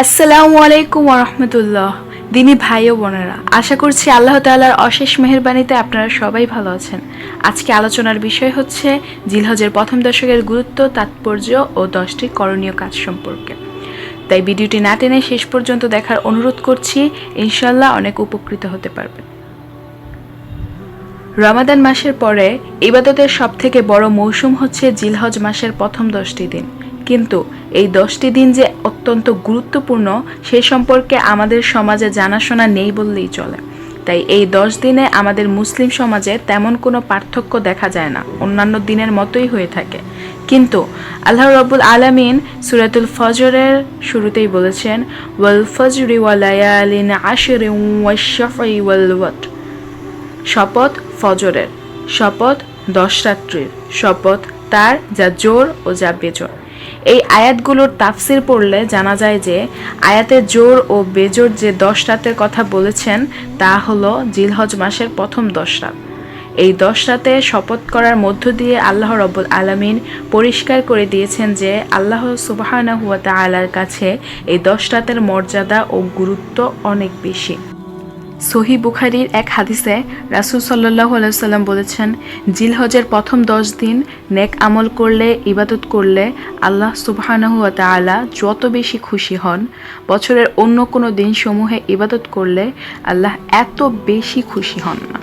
আসসালামু আলাইকুম ওয়া রাহমাতুল্লাহ। দিনী ভাই ও বোনেরা, আশা করছি আল্লাহ তাআলার অশেষ মেহেরবানিতে আপনারা সবাই ভালো আছেন। আজকে আলোচনার বিষয় হচ্ছে জিলহজের প্রথম দশকের গুরুত্ব, তাৎপর্য ও 10টি করণীয় কাজ সম্পর্কে। তাই ভিডিওটি না টেনে শেষ পর্যন্ত দেখার অনুরোধ করছি, ইনশাআল্লাহ অনেক উপকৃত হতে পারবেন। রমাদান মাসের পরে ইবাদতের সবথেকে বড় মৌসুম হচ্ছে জিলহজ মাসের প্রথম 10টি দিন। কিন্তু এই 10টি দিন যে অত্যন্ত গুরুত্বপূর্ণ সে সম্পর্কে আমাদের সমাজে জানাশোনা নেই বললেই চলে। তাই এই 10 দিনে আমাদের মুসলিম সমাজে তেমন কোনো পার্থক্য দেখা যায় না, অন্যান্য দিনের মতোই হয়ে থাকে। কিন্তু আল্লাহ রাব্বুল আলামিন সূরাতুল ফজরের শুরুতেই বলেছেন, ওয়াল ফজরি ওয়া লায়ালিন আশরিন ওয়াশ-শাফঈ ওয়াল ওয়াতর। শপথ ফজরের, শপথ 10 রাত্রির, শপথ তার যা জোর ও যা বেজোর। এই আয়াতগুলোর তাফসির পড়লে জানা যায় যে আয়াতে জোর ও বেজোর যে 10 রাতের কথা বলেছেন তা হলো জিলহজ মাসের প্রথম 10 রাত। এই 10 রাতে শপথ করার মধ্য দিয়ে আল্লাহ রাব্বুল আলামিন পরিষ্কার করে দিয়েছেন যে আল্লাহ সুবহানাহু ওয়া তাআলার কাছে এই 10 রাতের মর্যাদা ও গুরুত্ব অনেক বেশি। সহিহ বুখারীর এক হাদিসে রাসূল সাল্লাল্লাহু আলাইহি সাল্লাম বলেছেন, জিলহজের প্রথম 10 দিন নেক আমল করলে, ইবাদত করলে আল্লাহ সুবহানাহু ওয়া তাআলা যত বেশি খুশি হন, বছরের অন্য কোনো দিনসমূহে ইবাদত করলে আল্লাহ এত বেশি খুশি হন না।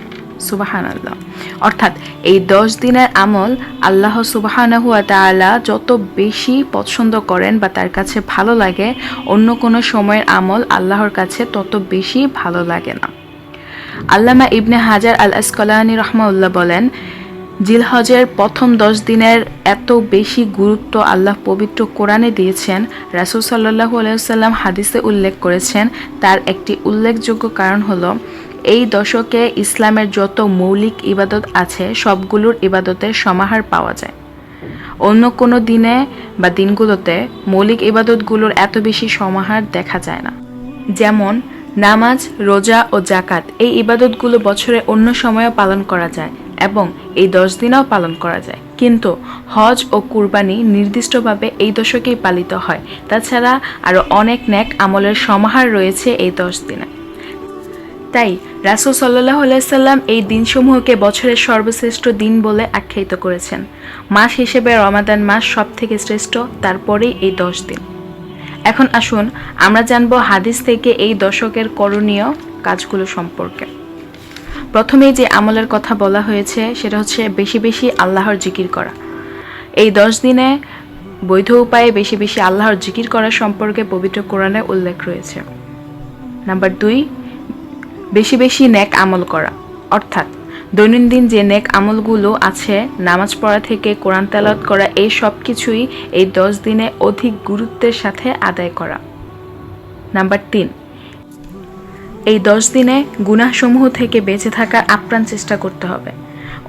সুবহানাল্লাহ। অর্থাৎ এই 10 দিনের আমল আল্লাহ সুবহানাহু ওয়া তাআলা যত বেশি পছন্দ করেন বা তার কাছে ভালো লাগে, অন্য কোনো সময়ের আমল আল্লাহর কাছে তত বেশি ভালো লাগে না। আল্লামা ইবনে হাজার আল আসকালানি রাহমাহুল্লাহ বলেন, জিলহজের প্রথম 10 দিনের এত বেশি গুরুত্ব আল্লাহ পবিত্র কোরআনে দিয়েছেন। রাসূল সাল্লাল্লাহু আলাইহি ওয়াসাল্লাম হাদিসে উল্লেখ করেছেন, তার একটি উল্লেখযোগ্য কারণ হলো এই দশকে ইসলামের যত মৌলিক ইবাদত আছে সবগুলোর ইবাদতের সমাহার পাওয়া যায়। অন্য কোনো দিনে বা দিনগুলোতে মৌলিক ইবাদতগুলোর এত বেশি সমাহার দেখা যায় না। যেমন নামাজ, রোজা ও জাকাত, এই ইবাদতগুলো বছরে অন্য সময়েও পালন করা যায় এবং এই 10 দিনেও পালন করা যায়। কিন্তু হজ ও কুরবানি নির্দিষ্টভাবে এই দশকেই পালিত হয়। তাছাড়া আরও অনেক নেক আমলের সমাহার রয়েছে এই 10 দিনে। তাই রাসূল সাল্লাল্লাহু আলাইহি সাল্লাম এই দিনসমূহকে বছরের সর্বশ্রেষ্ঠ দিন বলে আখ্যায়িত করেছেন। মাস হিসেবে রমাদান মাস সবথেকে শ্রেষ্ঠ, তারপরেই এই 10 দিন। এখন আসুন আমরা জানব হাদিস থেকে এই দশকের করণীয় কাজগুলো সম্পর্কে। প্রথমেই যে আমলের কথা বলা হয়েছে সেটা হচ্ছে বেশি বেশি আল্লাহর জিকির করা। এই 10 দিনে বৈধ উপায়ে বেশি বেশি আল্লাহর জিকির করা সম্পর্কে পবিত্র কোরআনে উল্লেখ রয়েছে। নাম্বার 2, বেশি বেশি নেক আমল করা, অর্থাৎ দৈনন্দিন যে নেক আমলগুলো আছে, নামাজ পড়া থেকে কোরআন তেলাওয়াত করা, এই সব কিছুই এই 10 দিনে অধিক গুরুত্বের সাথে আদায় করা। নাম্বার 3, এই 10 দিনে গুনাহসমূহ থেকে বেঁচে থাকার আপ্রাণ চেষ্টা করতে হবে।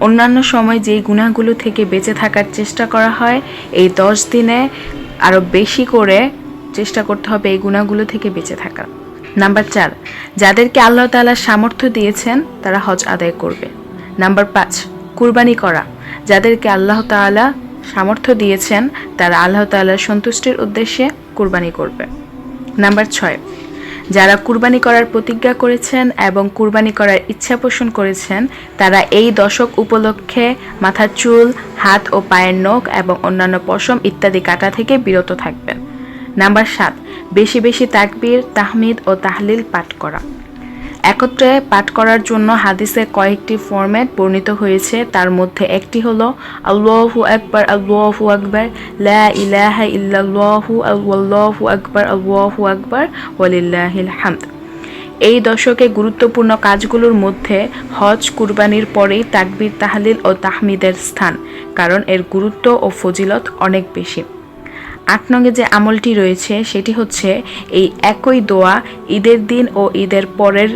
অন্যান্য সময় যেই গুনাহগুলো থেকে বেঁচে থাকার চেষ্টা করা হয়, এই 10 দিনে আরও বেশি করে চেষ্টা করতে হবে এই গুনাহগুলো থেকে বেঁচে থাকার। নাম্বার 4, যাদেরকে আল্লাহ তাআলা সামর্থ্য দিয়েছেন তারা হজ আদায় করবে। নাম্বার 5, কুরবানি করা। যাদেরকে আল্লাহ তাআলা সামর্থ্য দিয়েছেন তারা আল্লাহ তাআলার সন্তুষ্টির উদ্দেশ্যে কুরবানি করবে। নাম্বার 6, যারা কুরবানি করার প্রতিজ্ঞা করেছেন এবং কুরবানি করার ইচ্ছা পোষণ করেছেন তারা এই দশক উপলক্ষে মাথার চুল, হাত ও পায়ের নখ এবং অন্যান্য পশম ইত্যাদি কাটা থেকে বিরত থাকবেন। নাম্বার 7, বেশি বেশি তাকবীর, তাহমিদ ও তাহলিল পাঠ করা। একত্রে পাঠ করার জন্য হাদিসে কয়েকটি ফরম্যাট বর্ণিত হয়েছে। তার মধ্যে একটি হলো আল্লাহু আকবার, আল্লাহু আকবার, লা ইলাহা ইল্লাল্লাহু, আল্লাহু আকবার, আল্লাহু আকবার, ওয়ালিল্লাহিল হামদ। এই দশকে গুরুত্বপূর্ণ কাজগুলোর মধ্যে হজ, কুরবানির পরেই তাকবীর, তাহলিল ও তাহমিদের স্থান, কারণ এর গুরুত্ব ও ফজিলত অনেক বেশি। 8 নঙ্গে যে আমলটি রয়েছে সেটি হচ্ছে এই একই দোয়া ঈদের দিন ও ঈদের পরের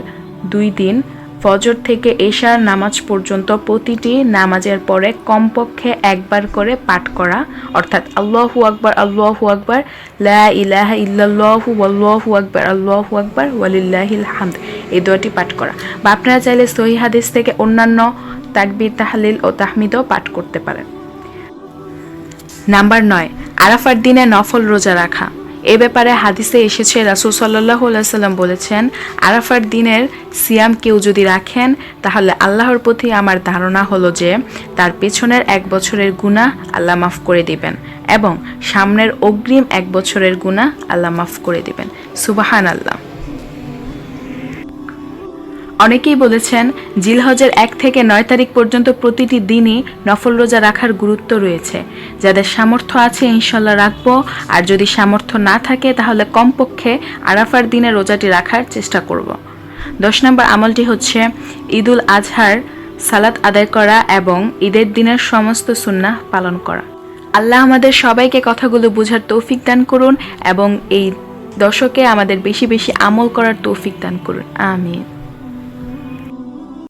2 দিন ফজর থেকে এশার নামাজ পর্যন্ত প্রতিটি নামাজের পরে কমপক্ষে একবার করে পাঠ করা, অর্থাৎ আল্লাহু আকবার, আল্লাহু আকবার, লা ইলাহা ইল্লাল্লাহু, আল্লাহু আকবার, আল্লাহু আকবার, ওয়ালিল্লাহিল হামদ, এই দোয়াটি পাঠ করা। বা আপনারা চাইলে সহিহ হাদিস থেকে অন্যান্য তাকবীর, তাহলিল ও তাহমিদও পাঠ করতে পারেন। নাম্বার 9, আরাফার দিনে নফল রোজা রাখা। এ ব্যাপারে হাদিসে এসেছে, রাসূল সাল্লাল্লাহু আলাইহি সাল্লাম বলেছেন, আরাফার দিনের সিয়াম কেউ যদি রাখেন তাহলে আল্লাহর প্রতি আমার ধারণা হলো যে তার পেছনের 1 বছরের গুনাহ আল্লাহ মাফ করে দিবেন এবং সামনের অগ্রিম 1 বছরের গুনাহ আল্লাহ মাফ করে দিবেন। সুবহানাল্লাহ। অনেকেই বলেছেন জিলহজের 1 থেকে 9 তারিখ পর্যন্ত প্রতিটি দিনই নফল রোজা রাখার গুরুত্ব রয়েছে। যাদের সামর্থ্য আছে ইনশাল্লাহ রাখবো, আর যদি সামর্থ্য না থাকে তাহলে কমপক্ষে আরাফার দিনে রোজাটি রাখার চেষ্টা করব। 10 নম্বর আমলটি হচ্ছে ঈদুল আজহার সালাত আদায় করা এবং ঈদের দিনের সমস্ত সুন্নাহ পালন করা। আল্লাহ আমাদের সবাইকে কথাগুলো বোঝার তৌফিক দান করুন এবং এই দশকে আমাদের বেশি বেশি আমল করার তৌফিক দান করুন। আমিন।